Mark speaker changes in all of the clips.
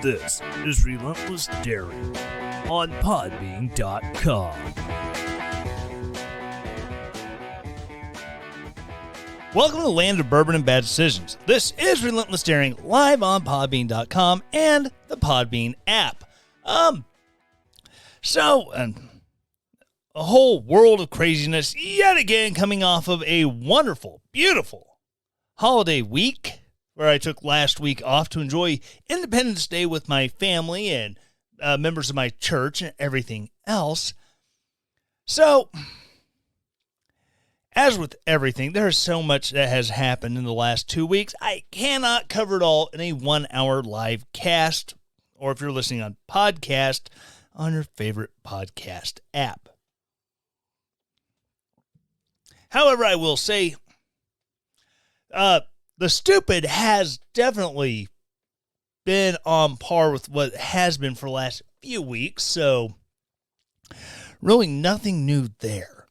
Speaker 1: This is Relentless Daring on Podbean.com. Welcome to the land of bourbon and bad decisions. This is Relentless Daring live on Podbean.com and the Podbean app. A whole world of craziness yet again coming off of a wonderful, beautiful holiday week where I took last week off to enjoy Independence Day with my family and members of my church and everything else. So, as with everything, there is so much that has happened in the last 2 weeks. I cannot cover it all in a 1 hour live cast, or if you're listening on podcast, on your favorite podcast app. However, I will say, the stupid has definitely been on par with what has been for the last few weeks, so really nothing new there.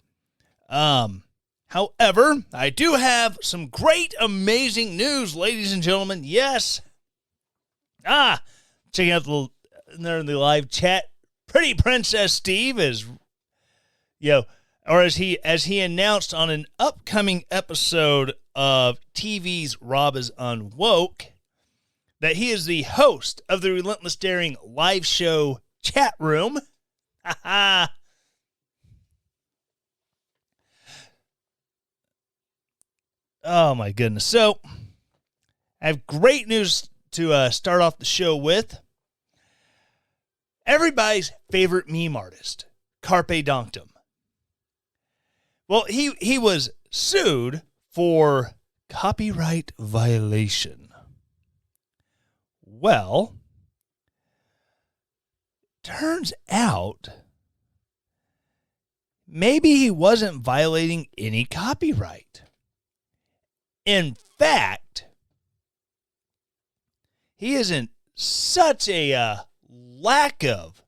Speaker 1: However, I do have some great, amazing news, ladies and gentlemen. Yes. Checking out there in the live chat. Pretty Princess Steve is, or as he announced on an upcoming episode of TV's Rob is Unwoke, that he is the host of the Relentless Daring live show chat room. Oh my goodness. So, I have great news to start off the show with. Everybody's favorite meme artist, Carpe Donktum. Well, he was sued for copyright violation. Well, turns out maybe he wasn't violating any copyright. In fact, he is in such a lack of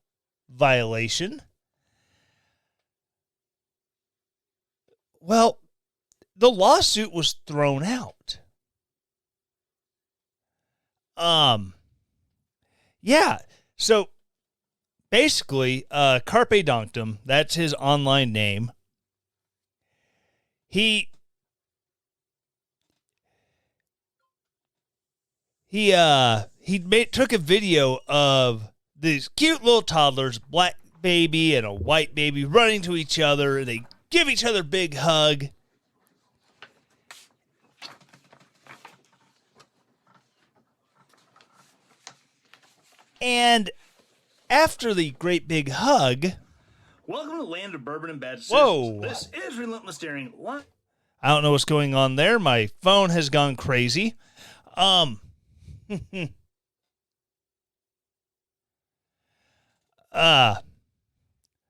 Speaker 1: violation. Well, the lawsuit was thrown out. So basically, Carpe Donktum, that's his online name. He took a video of these cute little toddlers, black baby and a white baby, running to each other. They give each other a big hug. And after the great big hug... Welcome to the land of bourbon and bad decisions. Whoa. This is Relentless Daring. What? I don't know what's going on there. My phone has gone crazy.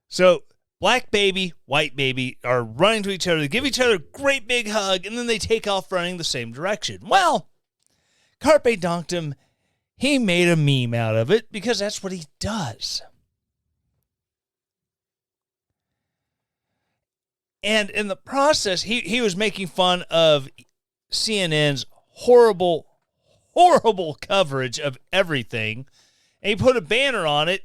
Speaker 1: So black baby, white baby are running to each other. They give each other a great big hug, and then they take off running the same direction. Well, Carpe Donktum, he made a meme out of it because that's what he does. And in the process, he was making fun of CNN's horrible coverage of everything. And he put a banner on it.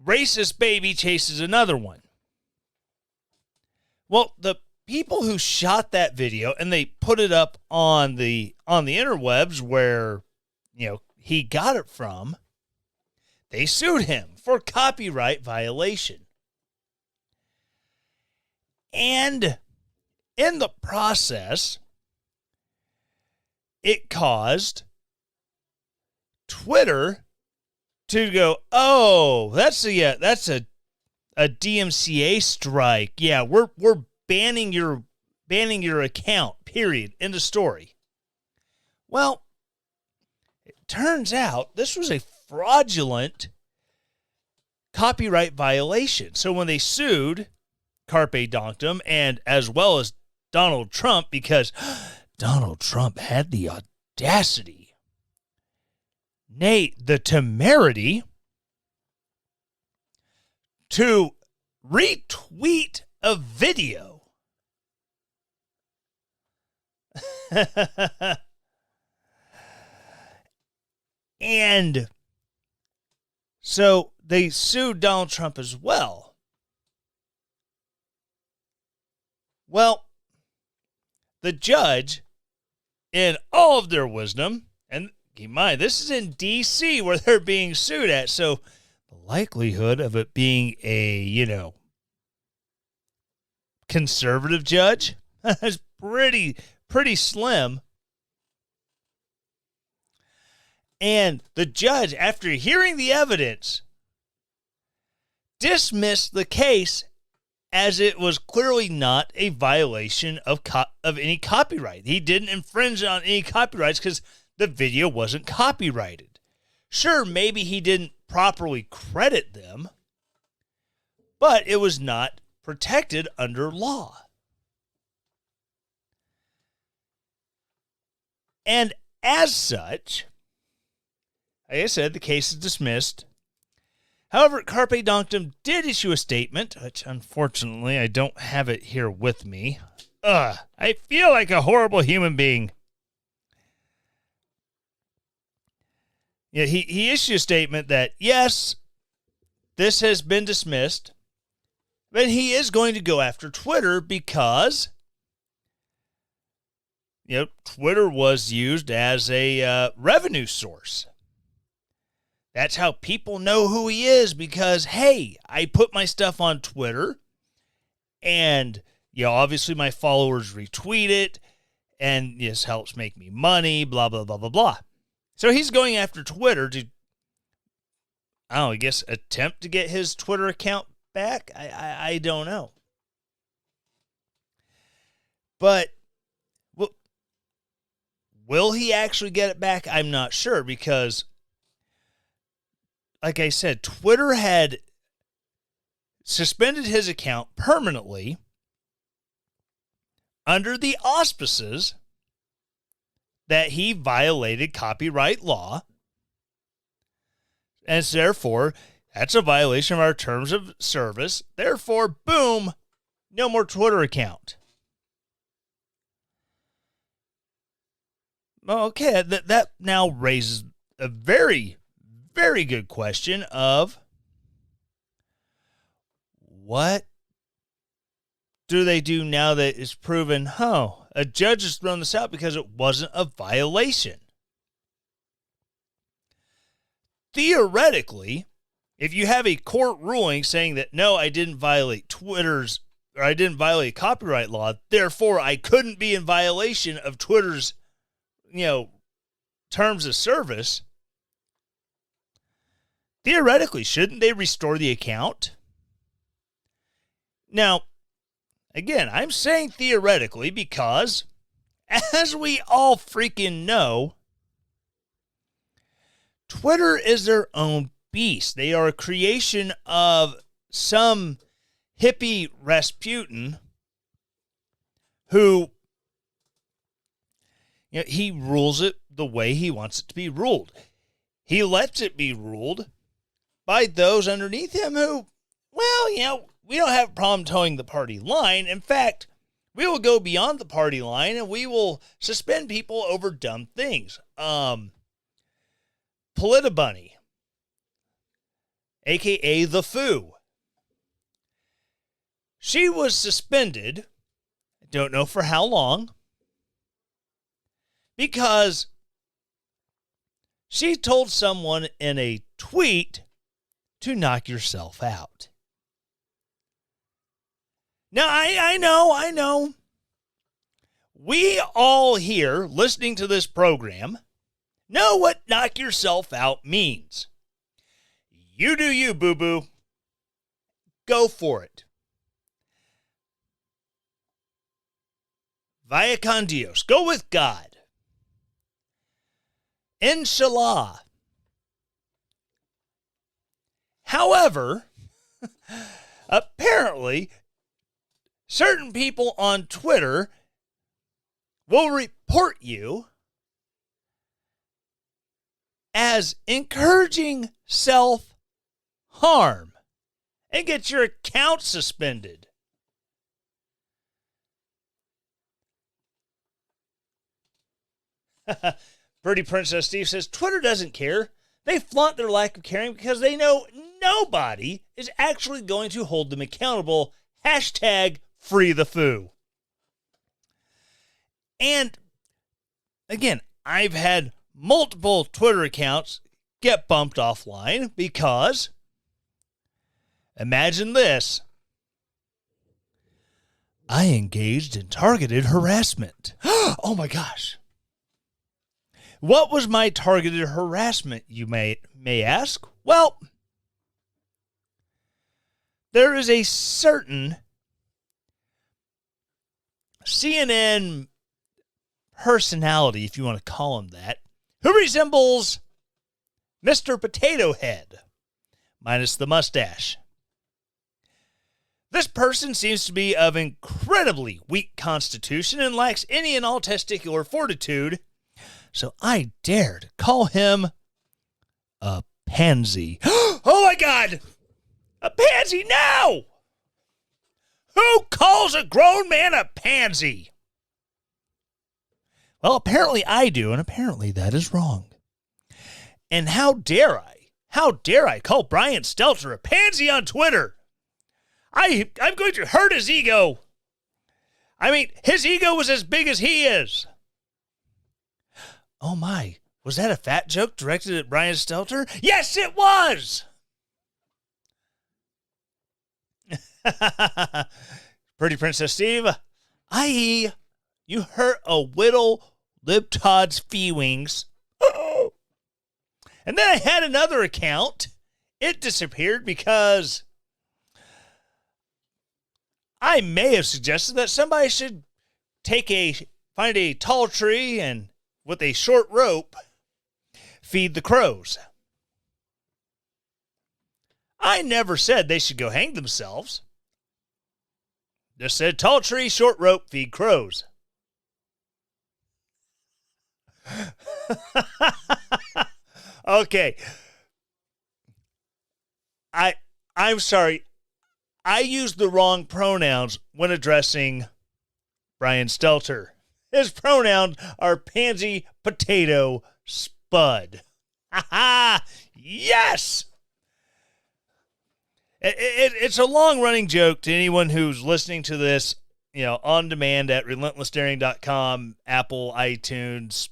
Speaker 1: Racist baby chases another one. Well, the people who shot that video and they put it up on the interwebs where, he got it from, they sued him for copyright violation. And in the process, it caused Twitter to go, oh, that's a DMCA strike. Yeah, we're banning your account. Period. End of story. Well, it turns out this was a fraudulent copyright violation. So when they sued Carpe Donktum and as well as Donald Trump, because Donald Trump had the audacity, nay, the temerity to retweet a video And so they sued Donald Trump as well. Well, the judge, in all of their wisdom, and keep in mind, this is in D.C. where they're being sued at, so the likelihood of it being a, conservative judge is pretty slim. And the judge, after hearing the evidence, dismissed the case as it was clearly not a violation of any copyright. He didn't infringe on any copyrights because the video wasn't copyrighted. Sure, maybe he didn't properly credit them, but it was not protected under law. And as such, like I said, the case is dismissed. However, Carpe Donktum did issue a statement, which unfortunately I don't have it here with me. I feel like a horrible human being. Yeah, he issued a statement that, yes, this has been dismissed, but he is going to go after Twitter because, Twitter was used as a revenue source. That's how people know who he is because, hey, I put my stuff on Twitter and, obviously my followers retweet it and this helps make me money, blah, blah, blah, blah, blah. So he's going after Twitter to, I guess attempt to get his Twitter account back. I don't know. But will he actually get it back? I'm not sure because, like I said, Twitter had suspended his account permanently under the auspices that he violated copyright law. And therefore, that's a violation of our terms of service. Therefore, boom, no more Twitter account. Okay, that now raises a very, very good question of what do they do now that it's proven, a judge has thrown this out because it wasn't a violation. Theoretically, if you have a court ruling saying that, no, I didn't violate I didn't violate copyright law, therefore I couldn't be in violation of Twitter's, terms of service, theoretically, shouldn't they restore the account? Now, again, I'm saying theoretically because, as we all freaking know, Twitter is their own beast. They are a creation of some hippie Rasputin who, he rules it the way he wants it to be ruled. He lets it be ruled by those underneath him who, we don't have a problem towing the party line. In fact, we will go beyond the party line and we will suspend people over dumb things. Politibunny, a.k.a. the Foo. She was suspended, I don't know for how long, because she told someone in a tweet to knock yourself out. Now, I know. We all here listening to this program know what knock yourself out means. You do you, boo-boo. Go for it. Vaya con Dios. Go with God. Inshallah. However, apparently, certain people on Twitter will report you as encouraging self-harm and get your account suspended. Pretty Princess Steve says, Twitter doesn't care. They flaunt their lack of caring because they know nobody is actually going to hold them accountable. Hashtag free the foo. And again, I've had multiple Twitter accounts get bumped offline because, imagine this, I engaged in targeted harassment. Oh my gosh. What was my targeted harassment, you may ask? Well, there is a certain CNN personality, if you want to call him that, who resembles Mr. Potato Head, minus the mustache. This person seems to be of incredibly weak constitution and lacks any and all testicular fortitude, so I dare to call him a pansy. Oh my God! A pansy now! Who calls a grown man a pansy? Well, apparently I do, and apparently that is wrong. And how dare I call Brian Stelter a pansy on Twitter? I'm going to hurt his ego. I mean, his ego was as big as he is. Oh my, was that a fat joke directed at Brian Stelter? Yes, it was! Pretty Princess Steve, i.e., you hurt a whittle libtard's feelings. And then I had another account. It disappeared because I may have suggested that somebody should find a tall tree and with a short rope, feed the crows. I never said they should go hang themselves. Just said tall tree, short rope, feed crows. Okay. I'm sorry. I used the wrong pronouns when addressing Brian Stelter. His pronouns are pansy, potato, spud. Ha ha! Yes! It's a long-running joke to anyone who's listening to this, on demand at relentlessdaring.com, Apple, iTunes,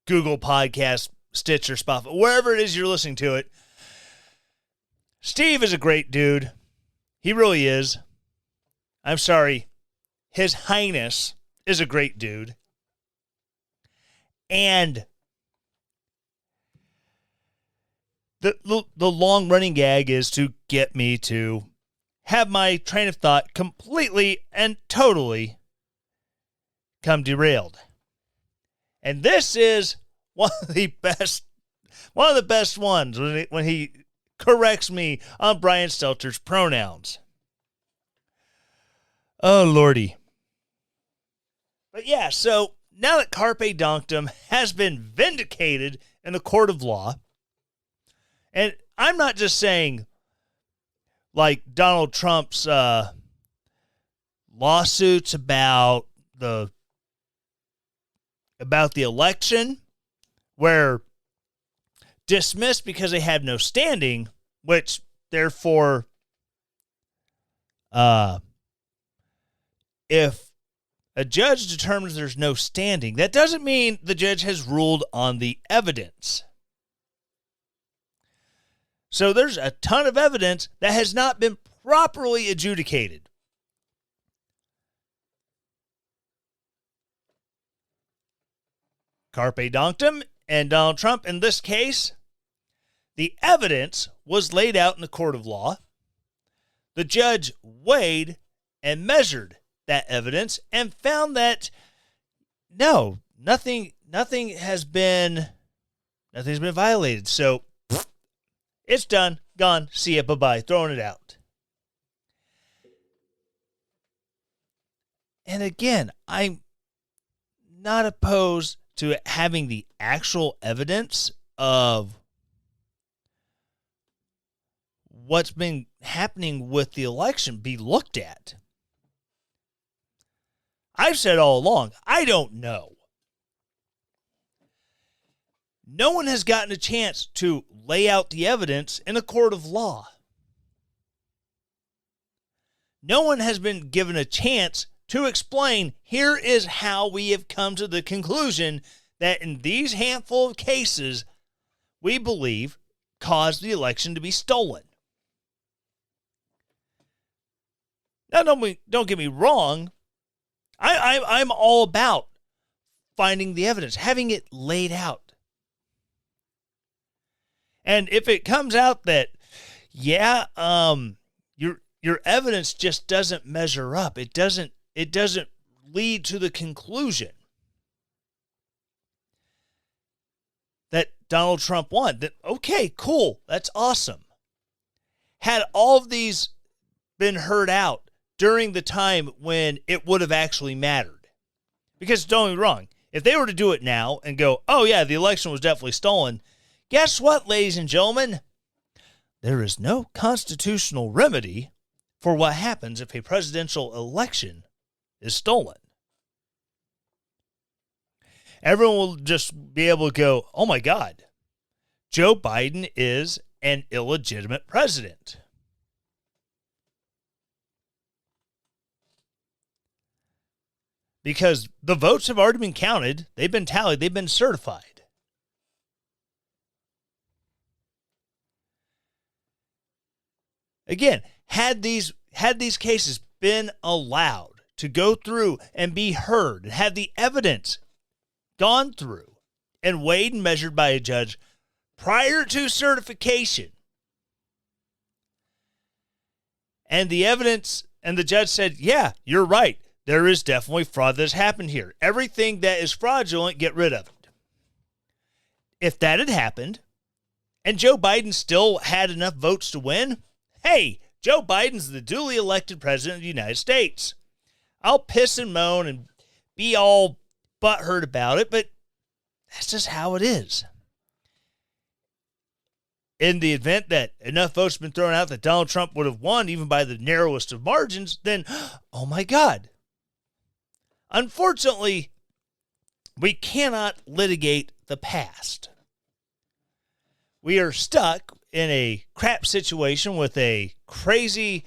Speaker 1: Google Podcasts, Stitcher, Spotify, wherever it is you're listening to it. Steve is a great dude. He really is. I'm sorry. His Highness is a great dude. And the long-running gag is to get me to have my train of thought completely and totally come derailed. And this is one of the best ones when he corrects me on Brian Stelter's pronouns. Oh, Lordy. But yeah, so now that Carpe Donktum has been vindicated in the court of law, and I'm not just saying like Donald Trump's lawsuits about the election, where dismissed because they had no standing, which therefore, if a judge determines there's no standing, that doesn't mean the judge has ruled on the evidence. So there's a ton of evidence that has not been properly adjudicated. Carpe Donktum and Donald Trump, in this case, the evidence was laid out in the court of law. The judge weighed and measured that evidence and found that no, nothing's been violated. So it's done, gone, see ya, bye-bye, throwing it out. And again, I'm not opposed to having the actual evidence of what's been happening with the election be looked at. I've said all along, I don't know. no one has gotten a chance to lay out the evidence in a court of law. No one has been given a chance to explain, here is how we have come to the conclusion that in these handful of cases, we believe caused the election to be stolen. Now, don't get me wrong. I'm all about finding the evidence, having it laid out. And if it comes out that, your evidence just doesn't measure up, it doesn't lead to the conclusion that Donald Trump won, then okay, cool, that's awesome. Had all of these been heard out during the time when it would have actually mattered. Because don't get me wrong, if they were to do it now and go, oh yeah, the election was definitely stolen, guess what, ladies and gentlemen? There is no constitutional remedy for what happens if a presidential election is stolen. Everyone will just be able to go, oh my God, Joe Biden is an illegitimate president. Because the votes have already been counted, they've been tallied, they've been certified. Again, had these cases been allowed to go through and be heard, and had the evidence gone through and weighed and measured by a judge prior to certification, and the evidence and the judge said, yeah, you're right, there is definitely fraud that's happened here. Everything that is fraudulent, get rid of it. If that had happened and Joe Biden still had enough votes to win, hey, Joe Biden's the duly elected president of the United States. I'll piss and moan and be all butthurt about it, but that's just how it is. In the event that enough votes have been thrown out that Donald Trump would have won, even by the narrowest of margins, then, oh my God. Unfortunately, we cannot litigate the past. We are stuck in a crap situation with a crazy,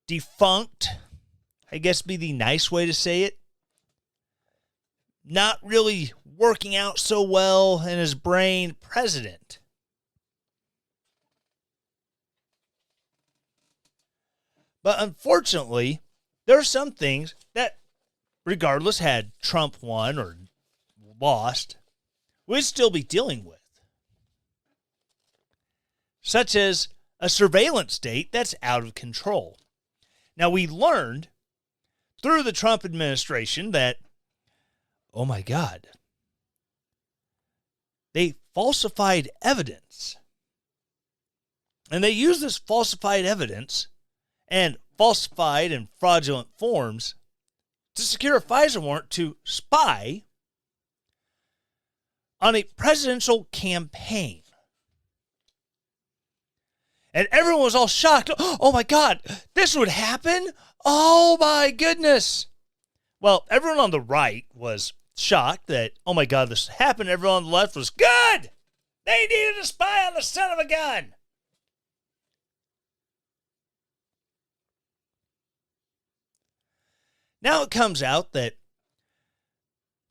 Speaker 1: defunct, I guess be the nice way to say it, not really working out so well in his brain president. But unfortunately, there are some things that, regardless had Trump won or lost, we'd still be dealing with. Such as a surveillance state that's out of control. Now, we learned through the Trump administration that, oh my God, they falsified evidence. And they used this falsified evidence and falsified and fraudulent forms to secure a FISA warrant to spy on a presidential campaign. And everyone was all shocked. Oh my God, this would happen? Oh my goodness. Well, everyone on the right was shocked that, oh my God, this happened. Everyone on the left was, good! They needed to spy on the son of a gun. Now it comes out that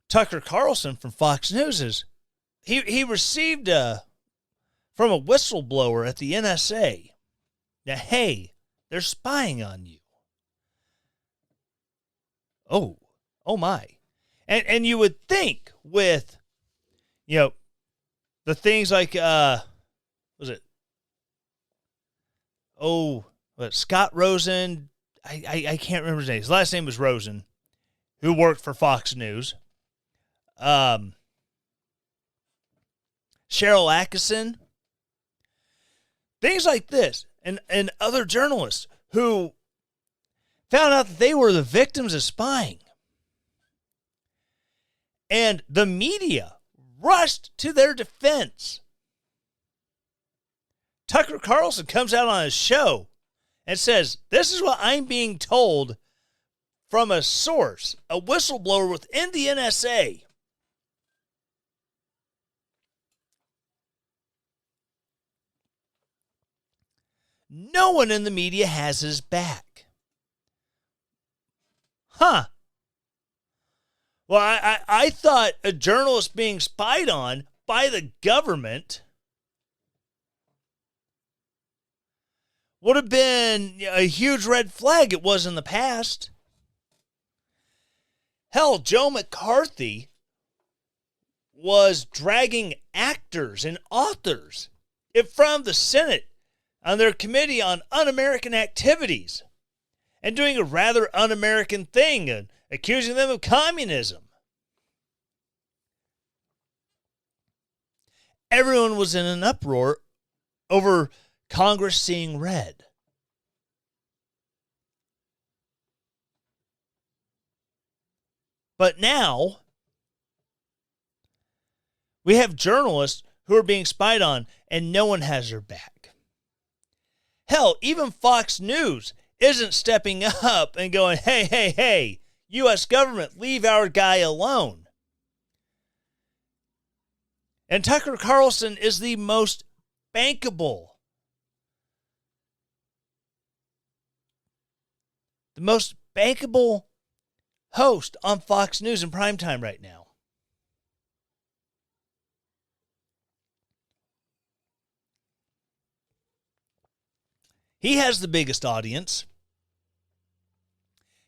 Speaker 1: Tucker Carlson from Fox News he received from a whistleblower at the NSA that, hey, they're spying on you. Oh my. And you would think with, the things like, Scott Rosen, I can't remember his name. His last name was Rosen, who worked for Fox News. Cheryl Atkinson. Things like this. And other journalists who found out that they were the victims of spying. And the media rushed to their defense. Tucker Carlson comes out on his show and says, this is what I'm being told from a source, a whistleblower within the NSA. no one in the media has his back. Huh. Well, I thought a journalist being spied on by the government would have been a huge red flag. It was in the past. Hell, Joe McCarthy was dragging actors and authors in front of the Senate on their committee on un-American activities and doing a rather un-American thing and accusing them of communism. Everyone was in an uproar over Congress seeing red. But now, we have journalists who are being spied on and no one has their back. Hell, even Fox News isn't stepping up and going, hey, U.S. government, leave our guy alone. And Tucker Carlson is the most bankable, host on Fox News in primetime right now. He has the biggest audience.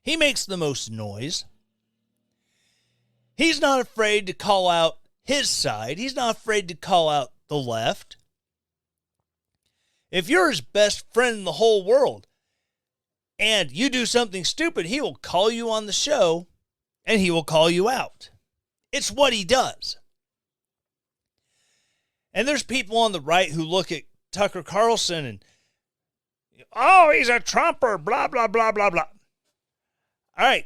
Speaker 1: He makes the most noise. He's not afraid to call out his side. He's not afraid to call out the left. If you're his best friend in the whole world and you do something stupid, he will call you on the show and he will call you out. It's what he does. And there's people on the right who look at Tucker Carlson and, oh, he's a Trumper, blah, blah, blah, blah, blah. I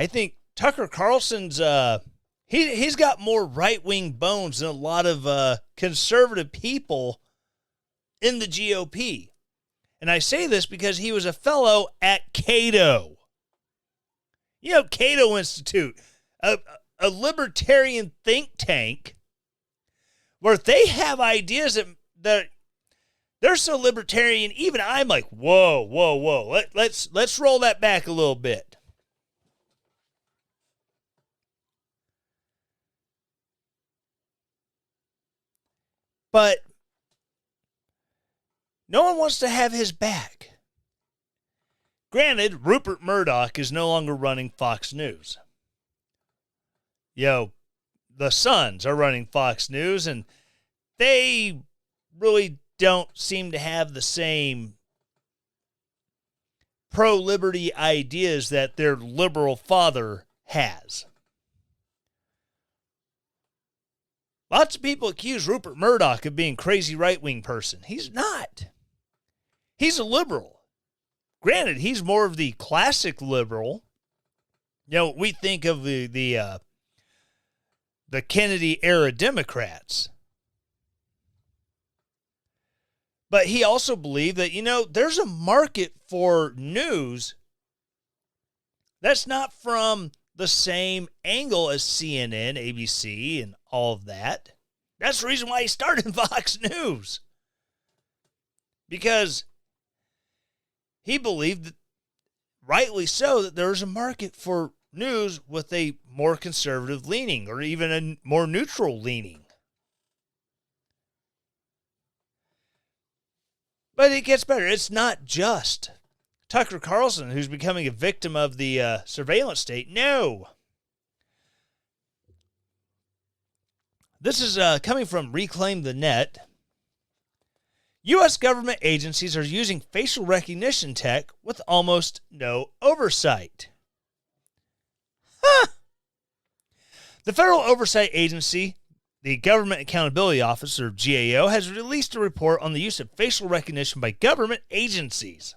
Speaker 1: think Tucker Carlson's, he's got more right-wing bones than a lot of conservative people in the GOP. And I say this because he was a fellow at Cato. You know, Cato Institute, a libertarian think tank where they have ideas that they're so libertarian, even I'm like, whoa. Let's roll that back a little bit. But no one wants to have his back. Granted, Rupert Murdoch is no longer running Fox News. The Sons are running Fox News, and they really don't seem to have the same pro-liberty ideas that their liberal father has. Lots of people accuse Rupert Murdoch of being a crazy right-wing person. He's not. He's a liberal. Granted, he's more of the classic liberal. We think of the Kennedy-era Democrats. But he also believed that, there's a market for news that's not from the same angle as CNN, ABC, and all of that. That's the reason why he started Fox News. Because he believed, that, rightly so, that there's a market for news with a more conservative leaning or even a more neutral leaning. But it gets better. It's not just Tucker Carlson who's becoming a victim of the surveillance state. No. This is coming from Reclaim the Net. U.S. government agencies are using facial recognition tech with almost no oversight. The Federal Oversight Agency, the Government Accountability Office, or GAO, has released a report on the use of facial recognition by government agencies.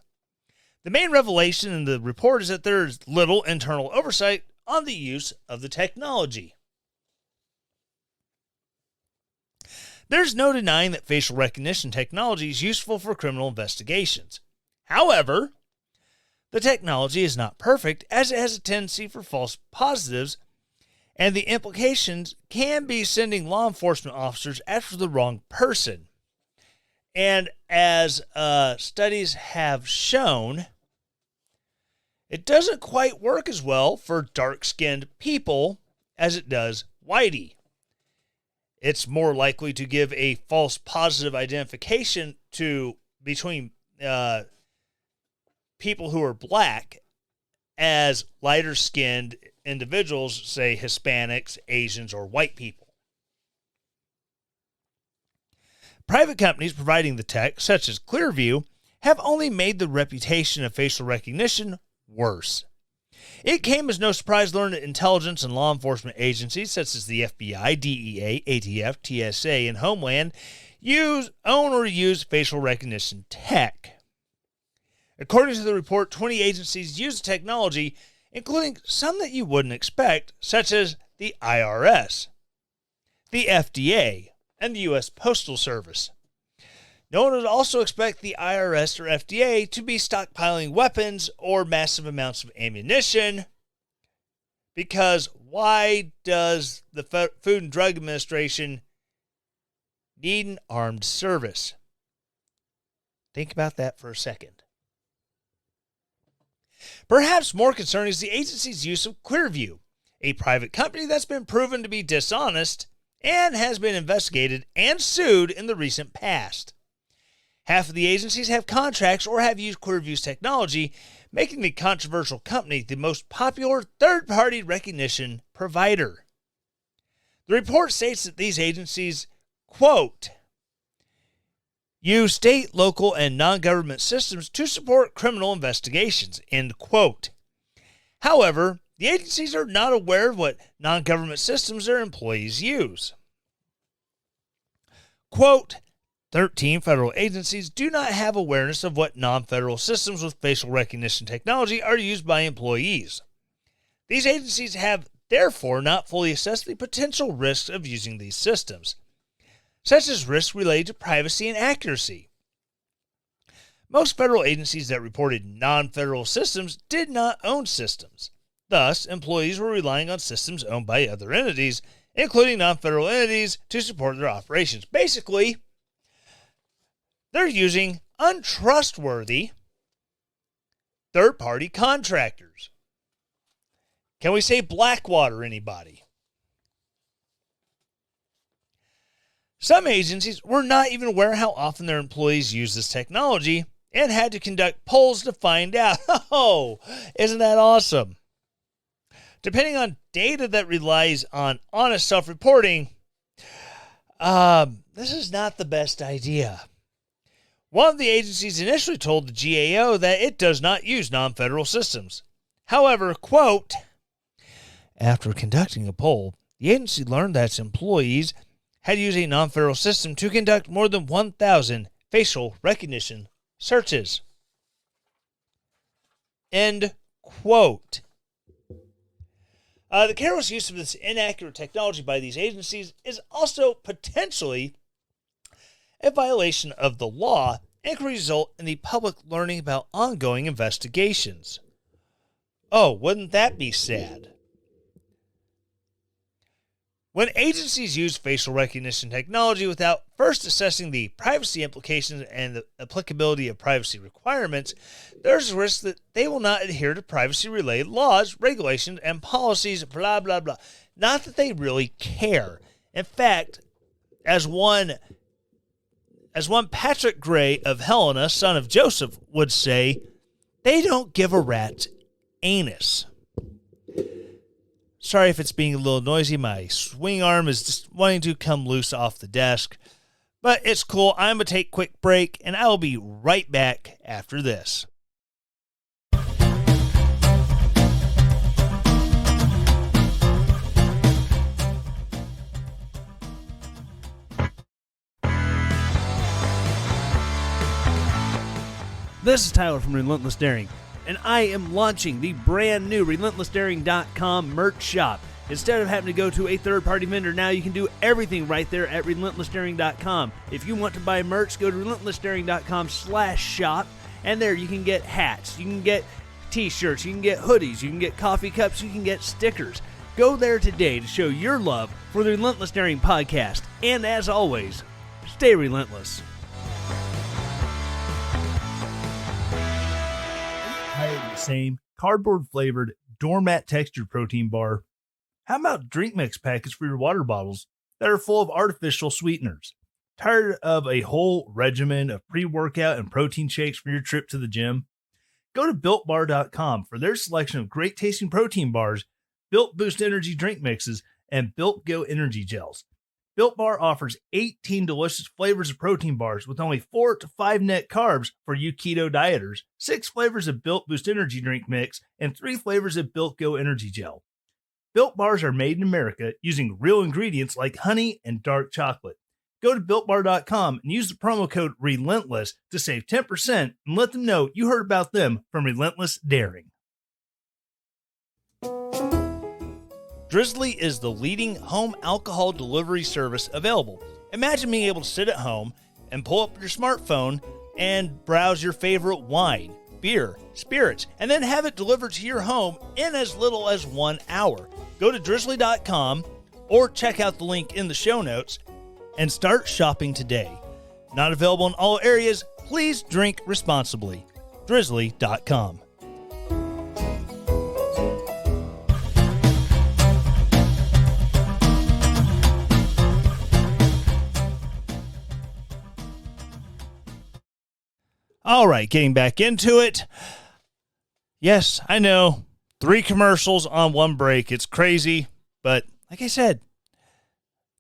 Speaker 1: The main revelation in the report is that there is little internal oversight on the use of the technology. There's no denying that facial recognition technology is useful for criminal investigations. However, the technology is not perfect, as it has a tendency for false positives, and the implications can be sending law enforcement officers after the wrong person. And as studies have shown, it doesn't quite work as well for dark-skinned people as it does whitey. It's more likely to give a false positive identification between people who are black as lighter-skinned individuals, say Hispanics, Asians, or white people. Private companies providing the tech, such as Clearview, have only made the reputation of facial recognition worse. It came as no surprise to learn that intelligence and law enforcement agencies such as the FBI, DEA, ATF, TSA, and Homeland own or use facial recognition tech. According to the report, 20 agencies use the technology, including some that you wouldn't expect, such as the IRS, the FDA, and the U.S. Postal Service. No one would also expect the IRS or FDA to be stockpiling weapons or massive amounts of ammunition, because why does the Food and Drug Administration need an armed service? Think about that for a second. Perhaps more concerning is the agency's use of Clearview, a private company that's been proven to be dishonest and has been investigated and sued in the recent past. Half of the agencies have contracts or have used Clearview's technology, making the controversial company the most popular third-party recognition provider. The report states that these agencies, quote, use state, local, and non-government systems to support criminal investigations, end quote. However, the agencies are not aware of what non-government systems their employees use. Quote, 13 federal agencies do not have awareness of what non-federal systems with facial recognition technology are used by employees. These agencies have therefore not fully assessed the potential risks of using these systems, such as risks related to privacy and accuracy. Most federal agencies that reported non-federal systems did not own systems. Thus, employees were relying on systems owned by other entities, including non-federal entities, to support their operations. Basically, they're using untrustworthy third-party contractors. Can we say Blackwater, anybody? Some agencies were not even aware how often their employees use this technology and had to conduct polls to find out. Oh, isn't that awesome? Depending on data that relies on honest self-reporting, this is not the best idea. One of the agencies initially told the GAO that it does not use non-federal systems. However, quote, after conducting a poll, the agency learned that its employees had used a non-federal system to conduct more than 1,000 facial recognition searches. End quote. The careless use of this inaccurate technology by these agencies is also potentially a violation of the law and could result in the public learning about ongoing investigations. Oh, wouldn't that be sad? When agencies use facial recognition technology without first assessing the privacy implications and the applicability of privacy requirements, there's a risk that they will not adhere to privacy-related laws, regulations, and policies, blah, blah, blah. Not that they really care. In fact, as one Patrick Gray of Helena, son of Joseph, would say, they don't give a rat's anus. Sorry if it's being a little noisy. My swing arm is just wanting to come loose off the desk. But it's cool. I'm going to take a quick break, and I will be right back after this. This is Tyler from Relentless Daring, and I am launching the brand new RelentlessDaring.com merch shop. Instead of having to go to a third-party vendor, now you can do everything right there at RelentlessDaring.com. If you want to buy merch, go to RelentlessDaring.com/shop, and there you can get hats, you can get t-shirts, you can get hoodies, you can get coffee cups, you can get stickers. Go there today to show your love for the Relentless Daring podcast, and as always, stay relentless. same cardboard-flavored, doormat textured protein bar? How about drink mix packets for your water bottles that are full of artificial sweeteners? Tired of a whole regimen of pre-workout and protein shakes for your trip to the gym? Go to BuiltBar.com for their selection of great-tasting protein bars, Built Boost Energy drink mixes, and Built Go Energy gels. Built Bar offers 18 delicious flavors of protein bars with only 4 to 5 net carbs for you keto dieters, 6 flavors of Built Boost Energy drink mix, and 3 flavors of Built Go Energy gel. Built Bars are made in America using real ingredients like honey and dark chocolate. Go to BuiltBar.com and use the promo code RELENTLESS to save 10% and let them know you heard about them from Relentless Daring. Drizzly is the leading home alcohol delivery service available. Imagine being able to sit at home and pull up your smartphone and browse your favorite wine, beer, spirits, and then have it delivered to your home in as little as 1 hour. Go to drizzly.com or check out the link in the show notes and start shopping today. Not available in all areas. Please drink responsibly. Drizzly.com. All right, getting back into it. Yes, I know. 3 commercials on 1 break. It's crazy, but like I said,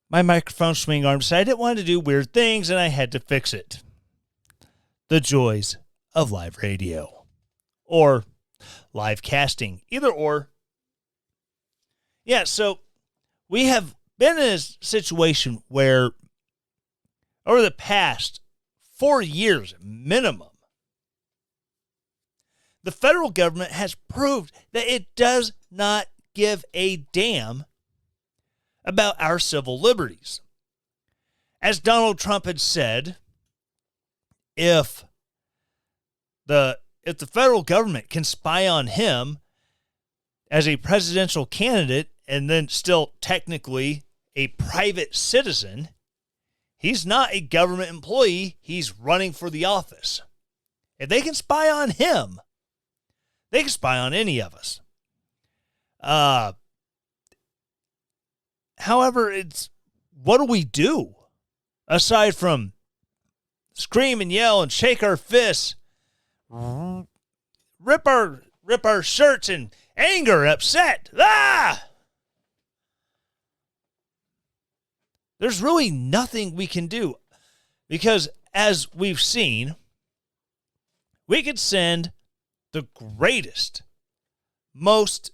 Speaker 1: my microphone swing arm decided it wanted to do weird things, and I had to fix it. The joys of live radio. Or live casting. Either or. Yeah, so we have been in a situation where over the past 4 years minimum, the federal government has proved that it does not give a damn about our civil liberties. As Donald Trump had said, if the federal government can spy on him as a presidential candidate and then still technically a private citizen, he's not a government employee, he's running for the office. If they can spy on him, they can spy on any of us. However, it's what do we do aside from scream and yell and shake our fists, rip our shirts in anger, upset? There's really nothing we can do because, as we've seen, we could send the greatest, most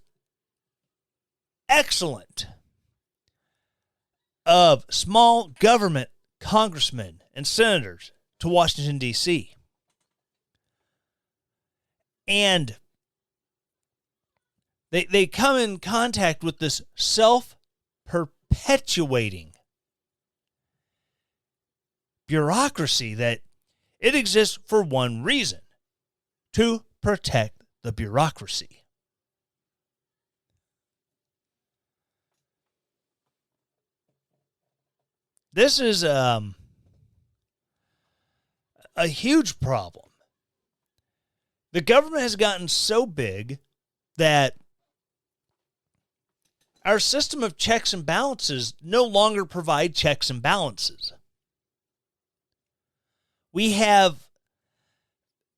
Speaker 1: excellent of small government congressmen and senators to Washington, D.C. And they come in contact with this self-perpetuating bureaucracy that it exists for one reason: to protect the bureaucracy. This is a huge problem. The government has gotten so big that our system of checks and balances no longer provide checks and balances. We have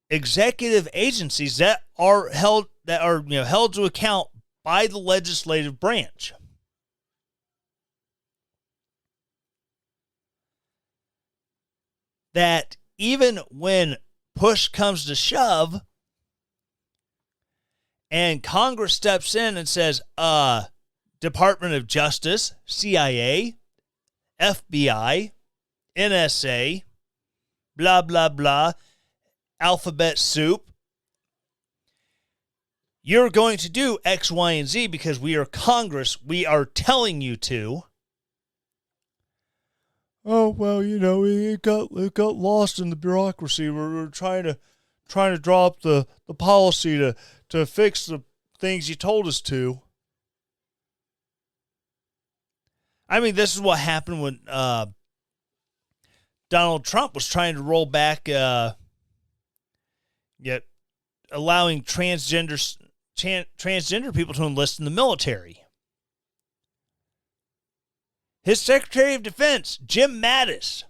Speaker 1: executive agencies that are held to account by the legislative branch. That even when push comes to shove and Congress steps in and says, Department of Justice, CIA, FBI, NSA, blah, blah, blah, alphabet soup, you're going to do X, Y, and Z because we are Congress. We are telling you to. Oh, well, it got lost in the bureaucracy. We're trying to draw up the policy to fix the things you told us to. I mean, this is what happened when Donald Trump was trying to roll back allowing transgender people to enlist in the military. His Secretary of Defense, Jim Mattis.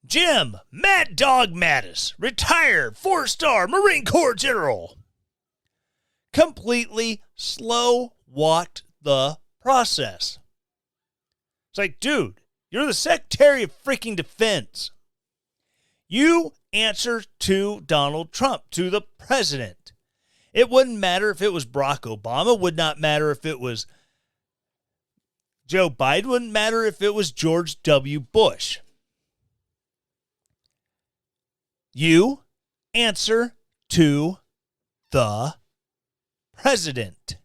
Speaker 1: Jim Mad Dog Mattis, retired 4-star Marine Corps general, completely slow-walked the process. It's like, dude, you're the Secretary of freaking Defense. You answer to Donald Trump, to the president. It wouldn't matter if it was Barack Obama, would not matter if it was Joe Biden, wouldn't matter if it was George W. Bush. You answer to the president.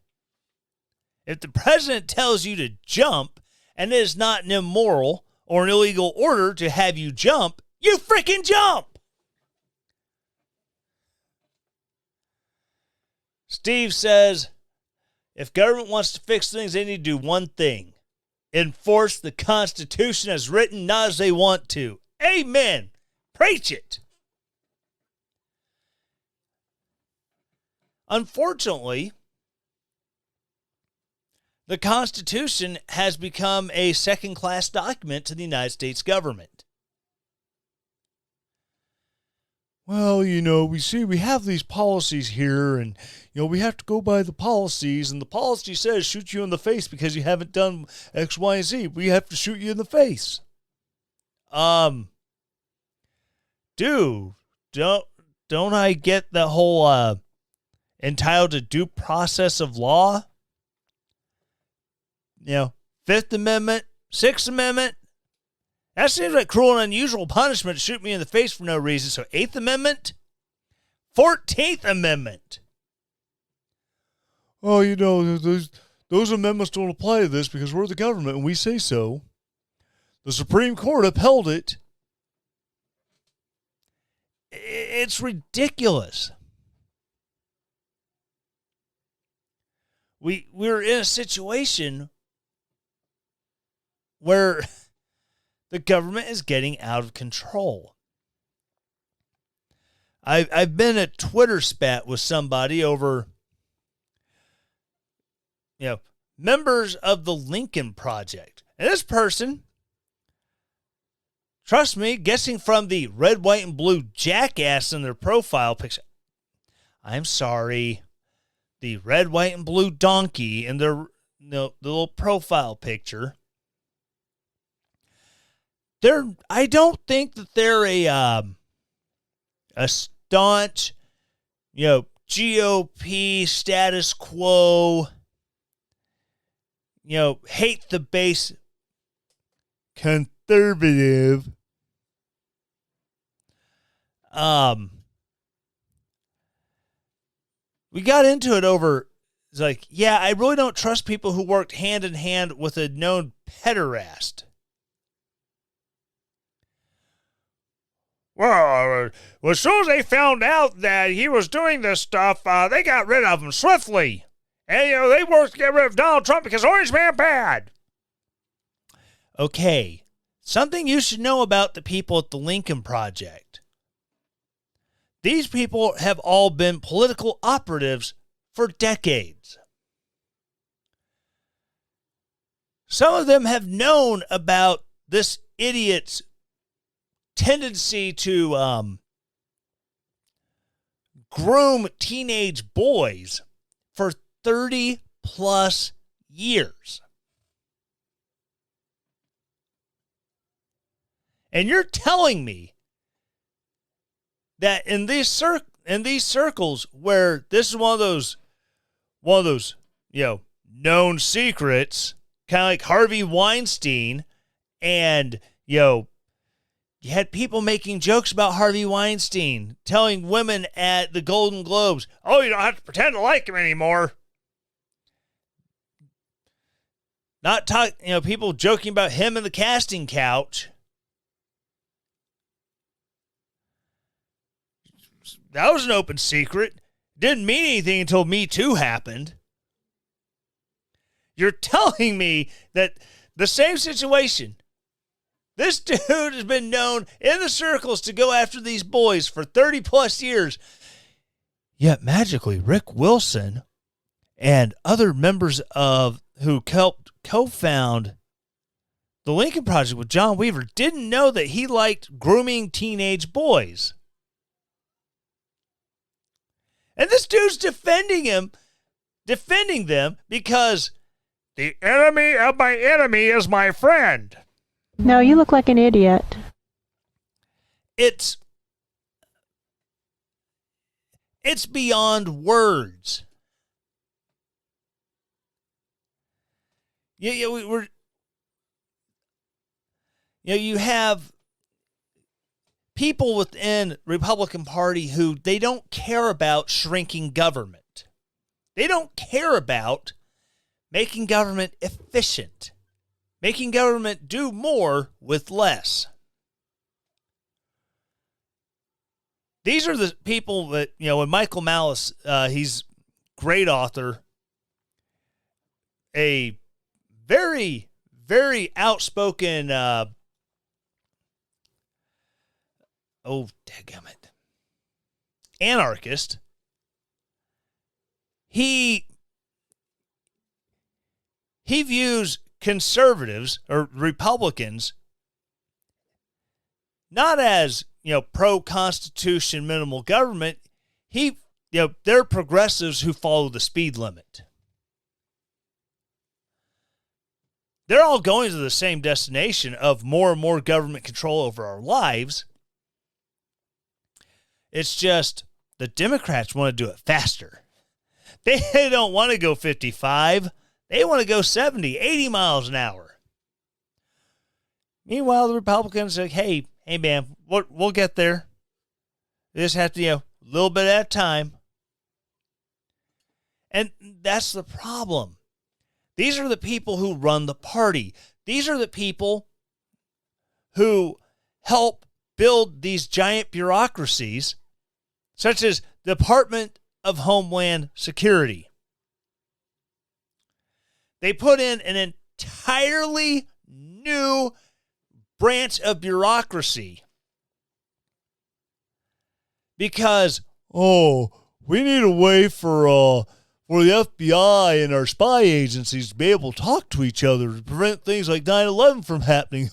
Speaker 1: If the president tells you to jump, and it is not an immoral or an illegal order to have you jump, you freaking jump. Steve says, if government wants to fix things, they need to do one thing. Enforce the Constitution as written, not as they want to. Amen. Preach it. Unfortunately, the Constitution has become a second-class document to the United States government. Well, we have these policies here, and, we have to go by the policies, and the policy says shoot you in the face because you haven't done X, Y, and Z. We have to shoot you in the face. Dude, don't I get the whole, entitled to due process of law? Fifth Amendment, Sixth Amendment. That seems like cruel and unusual punishment to shoot me in the face for no reason. So 8th Amendment, 14th Amendment. Oh, those amendments don't apply to this because we're the government and we say so. The Supreme Court upheld it. It's ridiculous. We're in a situation where the government is getting out of control. I've been at Twitter spat with somebody over, members of the Lincoln Project. And this person, trust me, guessing from the red, white, and blue jackass in their profile picture. I'm sorry. The red, white, and blue donkey in their the little profile picture. I don't think that they're a staunch, GOP status quo, hate the base conservative. We got into it over, it's like, I really don't trust people who worked hand in hand with a known pederast. Well, as soon as they found out that he was doing this stuff, they got rid of him swiftly. And, they worked to get rid of Donald Trump because Orange Man bad. Okay, something you should know about the people at the Lincoln Project. These people have all been political operatives for decades. Some of them have known about this idiot's tendency to groom teenage boys for 30 plus years. And you're telling me that in these circles where this is one of those known secrets, kind of like Harvey Weinstein, and you had people making jokes about Harvey Weinstein, telling women at the Golden Globes, "Oh, you don't have to pretend to like him anymore." People joking about him and the casting couch. That was an open secret. Didn't mean anything until Me Too happened. You're telling me that the same situation, this dude has been known in the circles to go after these boys for 30 plus years. Yet magically, Rick Wilson and other members of who helped co-found the Lincoln Project with John Weaver didn't know that he liked grooming teenage boys. And this dude's defending them because the enemy of my enemy is my friend.
Speaker 2: No, you look like an idiot.
Speaker 1: It's beyond words. You have people within Republican Party who they don't care about shrinking government. They don't care about making government efficient, making government do more with less. These are the people that, when Michael Malice, he's a great author, a very, very outspoken, dadgummit, anarchist. He views conservatives or Republicans not as, pro-constitution minimal government. They're progressives who follow the speed limit. They're all going to the same destination of more and more government control over our lives. It's just the Democrats want to do it faster. They don't want to go 55. They want to go 70, 80 miles an hour. Meanwhile, the Republicans are like, hey man, we'll get there. We just have to, a little bit at a time. And that's the problem. These are the people who run the party. These are the people who help build these giant bureaucracies, such as the Department of Homeland Security. They put in an entirely new branch of bureaucracy because, we need a way for the FBI and our spy agencies to be able to talk to each other to prevent things like 9/11 from happening.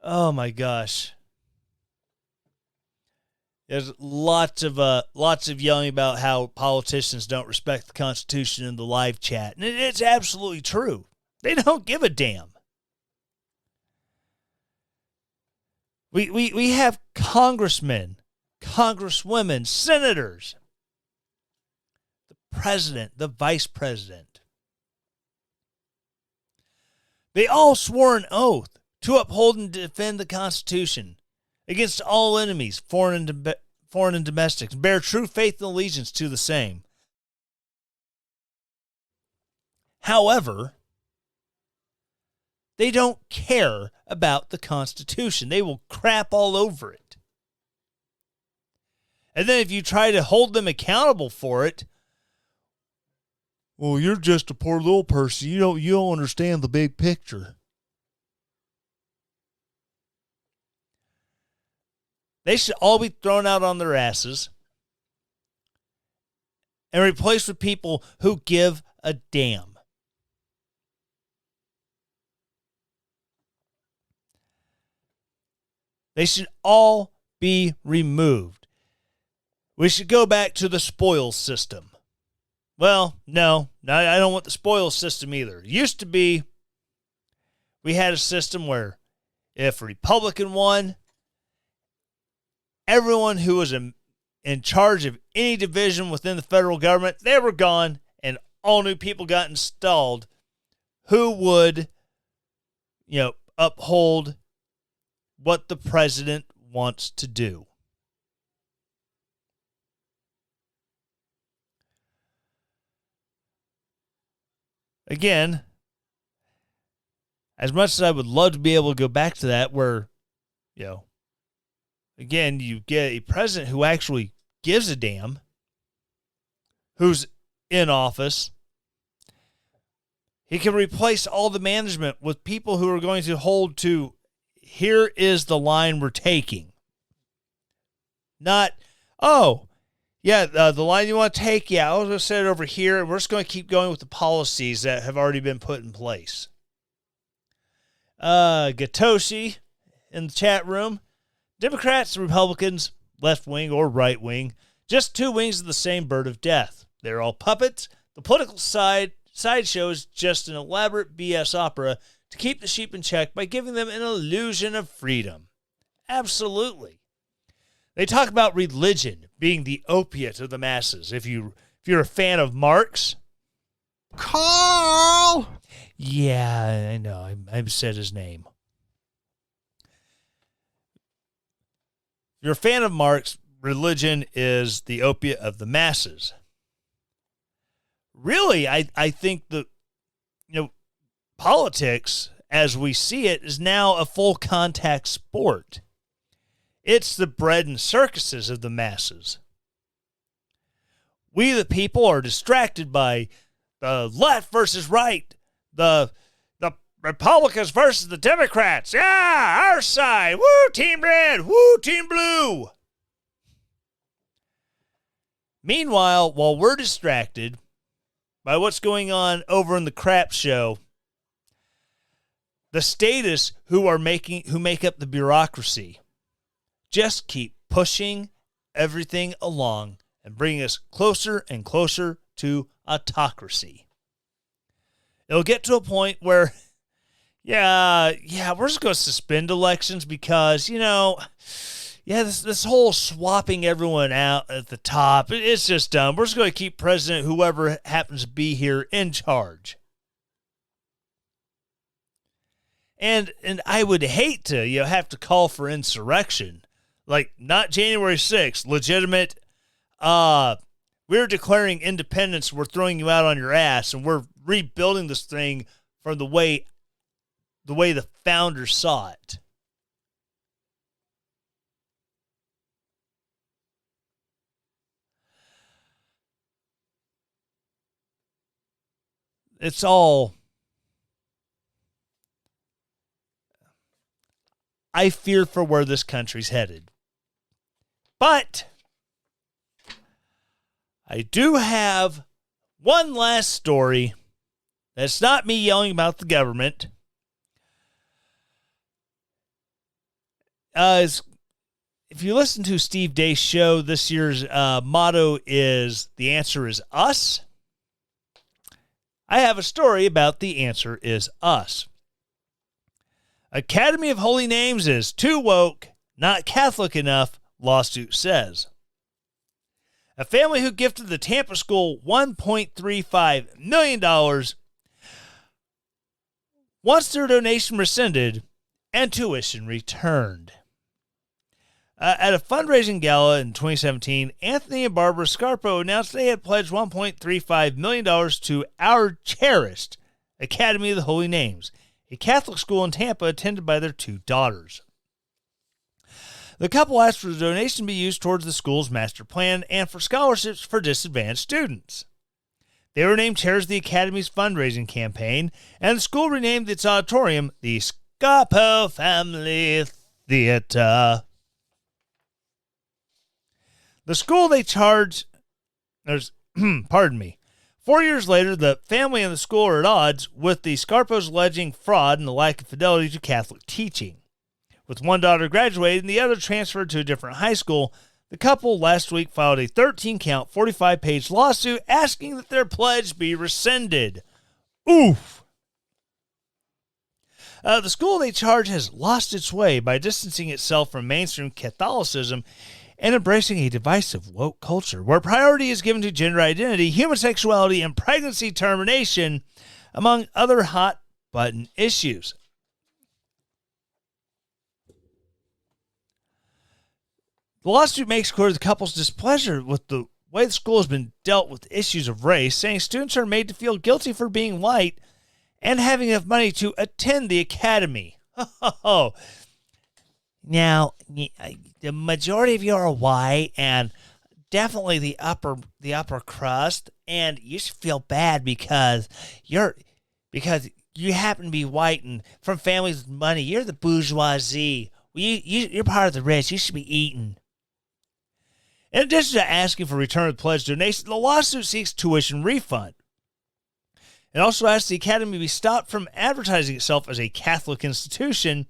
Speaker 1: Oh my gosh. There's lots of yelling about how politicians don't respect the Constitution in the live chat. And it's absolutely true. They don't give a damn. We have congressmen, congresswomen, senators, the president, the vice president. They all swore an oath to uphold and defend the Constitution against all enemies, foreign and domestic, and bear true faith and allegiance to the same. However, they don't care about the Constitution. They will crap all over it. And then if you try to hold them accountable for it, well, you're just a poor little person. You don't understand the big picture. They should all be thrown out on their asses and replaced with people who give a damn. They should all be removed. We should go back to the spoils system. Well, no, I don't want the spoils system either. It used to be we had a system where if a Republican won, everyone who was in charge of any division within the federal government, they were gone, and all new people got installed who would, uphold what the president wants to do. Again, as much as I would love to be able to go back to that where, again, you get a president who actually gives a damn, who's in office, He can replace all the management with people who are going to hold to, here is the line we're taking. Not, oh, yeah, the line you want to take, yeah, I was going to set it over here, and we're just going to keep going with the policies that have already been put in place. Gatoshi in the chat room. Democrats and Republicans, left wing or right wing, just two wings of the same bird of death. They're all puppets. The political sideshow is just an elaborate BS opera to keep the sheep in check by giving them an illusion of freedom. Absolutely. They talk about religion being the opiate of the masses. If you're a fan of Marx.
Speaker 3: Carl!
Speaker 1: Yeah, I know. I've said his name. If you're a fan of Marx, religion is the opiate of the masses. Really, I think that, politics, as we see it, is now a full contact sport. It's the bread and circuses of the masses. We, the people, are distracted by the left versus right, the Republicans versus the Democrats. Yeah, our side. Woo, Team Red. Woo, Team Blue. Meanwhile, while we're distracted by what's going on over in the crap show, the statists who make up the bureaucracy just keep pushing everything along and bringing us closer and closer to autocracy. It'll get to a point where, we're just going to suspend elections because, this whole swapping everyone out at the top, it's just dumb. We're just going to keep President, whoever happens to be here, in charge. And I would hate to, have to call for insurrection. Like, not January 6th, legitimate, we're declaring independence, we're throwing you out on your ass, and we're rebuilding this thing from the way the founders saw it. It's all, I fear for where this country's headed. But I do have one last story that's not me yelling about the government. If you listen to Steve Day's show, this year's motto is, "The answer is us." I have a story about the answer is us. Academy of Holy Names is too woke, not Catholic enough, lawsuit says. A family who gifted the Tampa school $1.35 million wants their donation rescinded and tuition returned. At a fundraising gala in 2017, Anthony and Barbara Scarpo announced they had pledged $1.35 million to Our Cherished Academy of the Holy Names, a Catholic school in Tampa attended by their two daughters. The couple asked for the donation to be used towards the school's master plan and for scholarships for disadvantaged students. They were named chairs of the Academy's fundraising campaign, and the school renamed its auditorium the Scarpo Family Theater. The school they charge, 4 years later, the family and the school are at odds, with the Scarpos alleging fraud and the lack of fidelity to Catholic teaching. With one daughter graduated and the other transferred to a different high school, the couple last week filed a 13-count, 45-page lawsuit asking that their pledge be rescinded. Oof! The school they charge has lost its way by distancing itself from mainstream Catholicism and embracing a divisive woke culture where priority is given to gender identity, human sexuality, and pregnancy termination, among other hot-button issues. The lawsuit makes clear the couple's displeasure with the way the school has been dealt with issues of race, saying students are made to feel guilty for being white and having enough money to attend the academy. Now, the majority of you are white, and definitely the upper crust, and you should feel bad because because you happen to be white and from families with money. You're the bourgeoisie. You're part of the rich. You should be eaten. In addition to asking for return of pledge donation, the lawsuit seeks tuition refund. It also asks the Academy to be stopped from advertising itself as a Catholic institution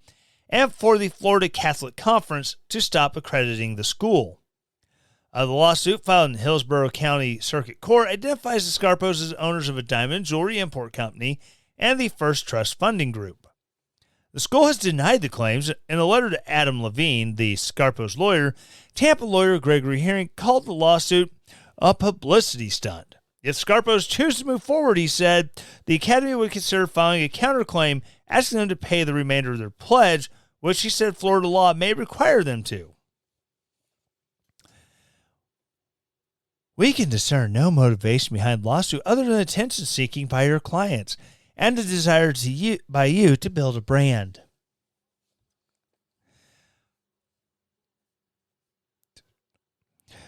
Speaker 1: and for the Florida Catholic Conference to stop accrediting the school. The lawsuit filed in Hillsborough County Circuit Court identifies the Scarpos as owners of a diamond jewelry import company and the First Trust Funding Group. The school has denied the claims. In a letter to Adam Levine, the Scarpos lawyer, Tampa lawyer Gregory Herring called the lawsuit a publicity stunt. If Scarpos choose to move forward, he said, the Academy would consider filing a counterclaim asking them to pay the remainder of their pledge, which he said Florida law may require them to. We can discern no motivation behind the lawsuit other than attention seeking by your clients and a desire by you to build a brand.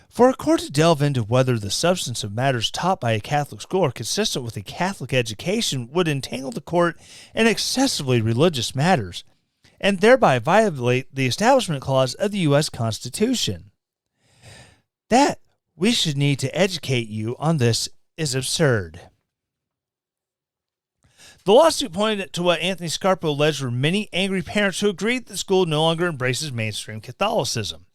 Speaker 1: For a court to delve into whether the substance of matters taught by a Catholic school are consistent with a Catholic education would entangle the court in excessively religious matters, and thereby violate the Establishment Clause of the U.S. Constitution. That we should need to educate you on this is absurd. The lawsuit pointed to what Anthony Scarpo alleged were many angry parents who agreed that the school no longer embraces mainstream Catholicism.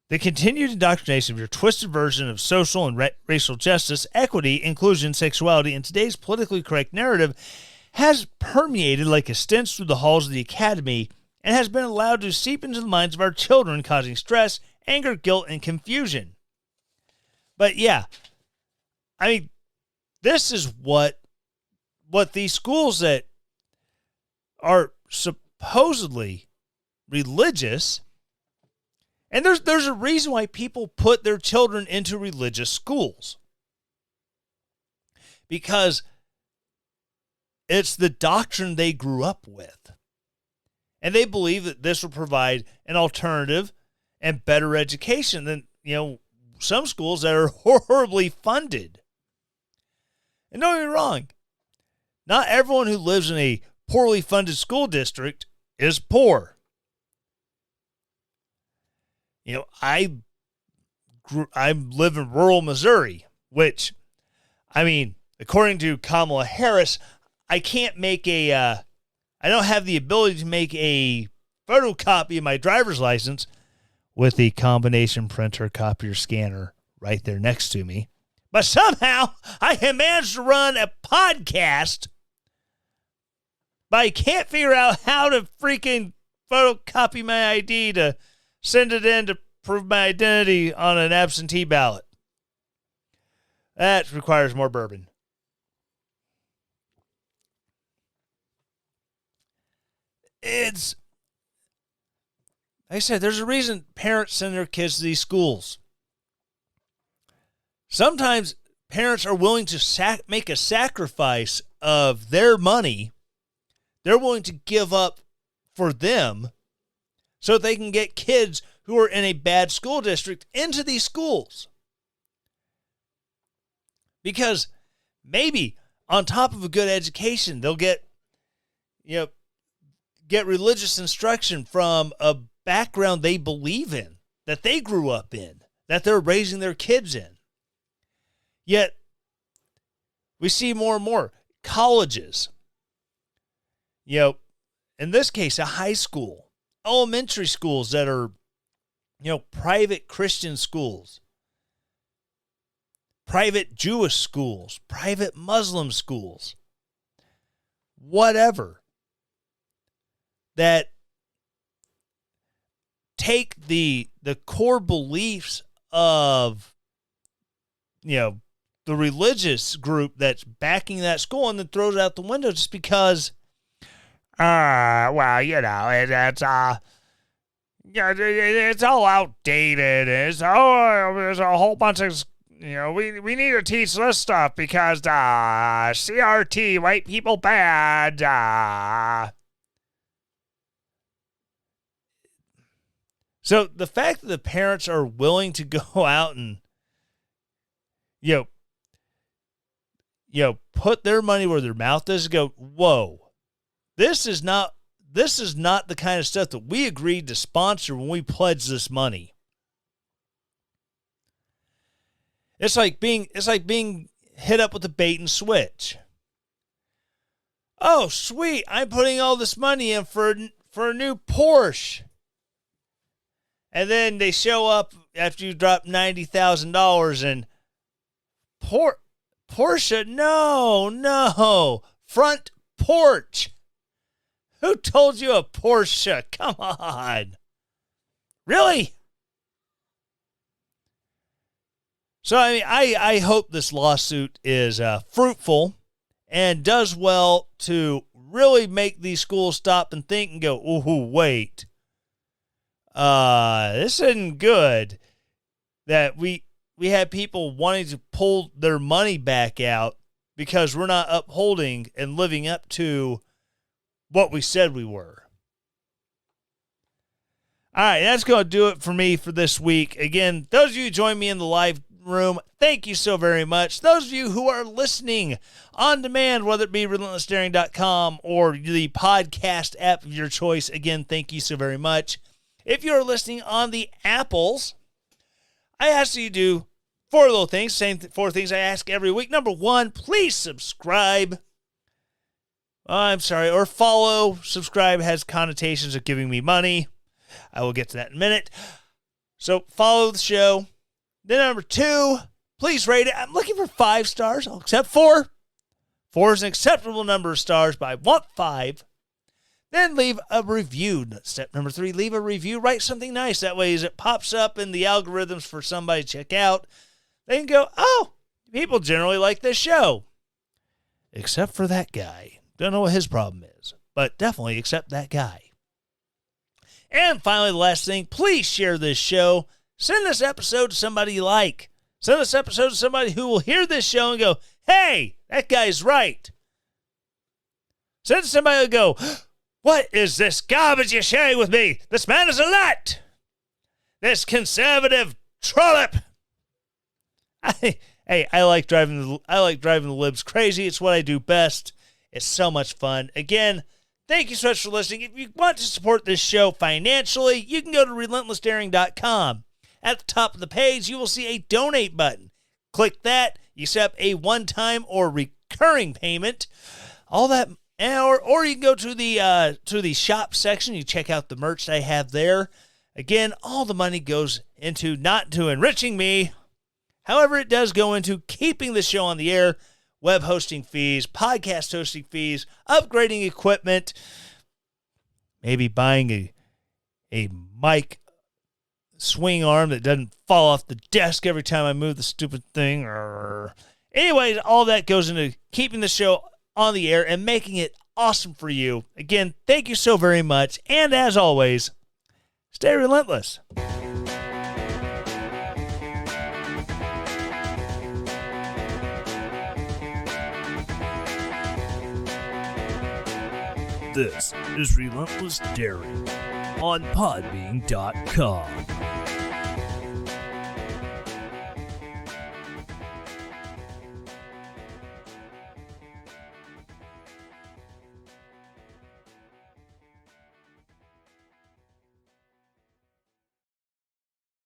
Speaker 1: The continued indoctrination of your twisted version of social and racial justice, equity, inclusion, sexuality, and today's politically correct narrative has permeated like a stench through the halls of the Academy and has been allowed to seep into the minds of our children, causing stress, anger, guilt, and confusion. But yeah, I mean, this is what these schools that are supposedly religious. And there's a reason why people put their children into religious schools. Because it's the doctrine they grew up with. And they believe that this will provide an alternative and better education than, some schools that are horribly funded. And don't get me wrong, not everyone who lives in a poorly funded school district is poor. I live in rural Missouri, which, according to Kamala Harris, I don't have the ability to make a photocopy of my driver's license with the combination printer, copier, scanner right there next to me. But somehow I have managed to run a podcast, but I can't figure out how to freaking photocopy my ID to send it in to prove my identity on an absentee ballot. That requires more bourbon. It's, like I said, there's a reason parents send their kids to these schools. Sometimes parents are willing to make a sacrifice of their money. They're willing to give up for them so they can get kids who are in a bad school district into these schools. Because maybe on top of a good education, they'll get religious instruction from a background they believe in, that they grew up in, that they're raising their kids in. Yet, we see more and more colleges, in this case, a high school, elementary schools that are, private Christian schools, private Jewish schools, private Muslim schools, whatever, that take the core beliefs of, the religious group that's backing that school and then throws it out the window just because, it's all outdated. There's a whole bunch of, we need to teach this stuff because, CRT, white people bad. So the fact that the parents are willing to go out and, put their money where their mouth is and go, whoa, this is not the kind of stuff that we agreed to sponsor when we pledged this money. It's like being hit up with a bait and switch. Oh, sweet, I'm putting all this money in for a new Porsche. And then they show up after you drop $90,000 and Porsche, no, front porch. Who told you a Porsche? Come on. Really? So, I mean, I hope this lawsuit is fruitful and does well to really make these schools stop and think and go, ooh, wait. This isn't good. That we have people wanting to pull their money back out because we're not upholding and living up to what we said we were. All right, that's going to do it for me for this week. Again, those of you who joined me in the live room, thank you so very much. Those of you who are listening on demand, whether it be relentlessdaring.com or the podcast app of your choice, again, thank you so very much. If you're listening on the Apples, I ask you to do 4 little things, same 4 things I ask every week. Number 1, please subscribe. Or follow. Subscribe has connotations of giving me money. I will get to that in a minute. So follow the show. Then number 2, please rate it. I'm looking for 5 stars. I'll accept 4. 4 is an acceptable number of stars, but I want 5. Then leave a review. Step number 3, leave a review. Write something nice. That way as it pops up in the algorithms for somebody to check out, they can go, oh, people generally like this show. Except for that guy. Don't know what his problem is, but definitely accept that guy. And finally, the last thing, please share this show. Send this episode to somebody you like. Send this episode to somebody who will hear this show and go, hey, that guy's right. Send it to somebody who will go, what is this garbage you're sharing with me? This man is a nut. This conservative trollop. I like driving the libs crazy. It's what I do best. It's so much fun. Again, thank you so much for listening. If you want to support this show financially, you can go to relentlessdaring.com. At the top of the page, you will see a donate button. Click that. You set up a one-time or recurring payment. All that, or you can go to the shop section. You check out the merch I have there. Again, all the money goes into not to enriching me. However, it does go into keeping the show on the air. Web hosting fees, podcast hosting fees, upgrading equipment, maybe buying a mic swing arm that doesn't fall off the desk every time I move the stupid thing. Anyways, all that goes into keeping the show on the air and making it awesome for you. Again, thank you so very much. And as always, stay relentless. This is Relentless Daring on Podbean.com.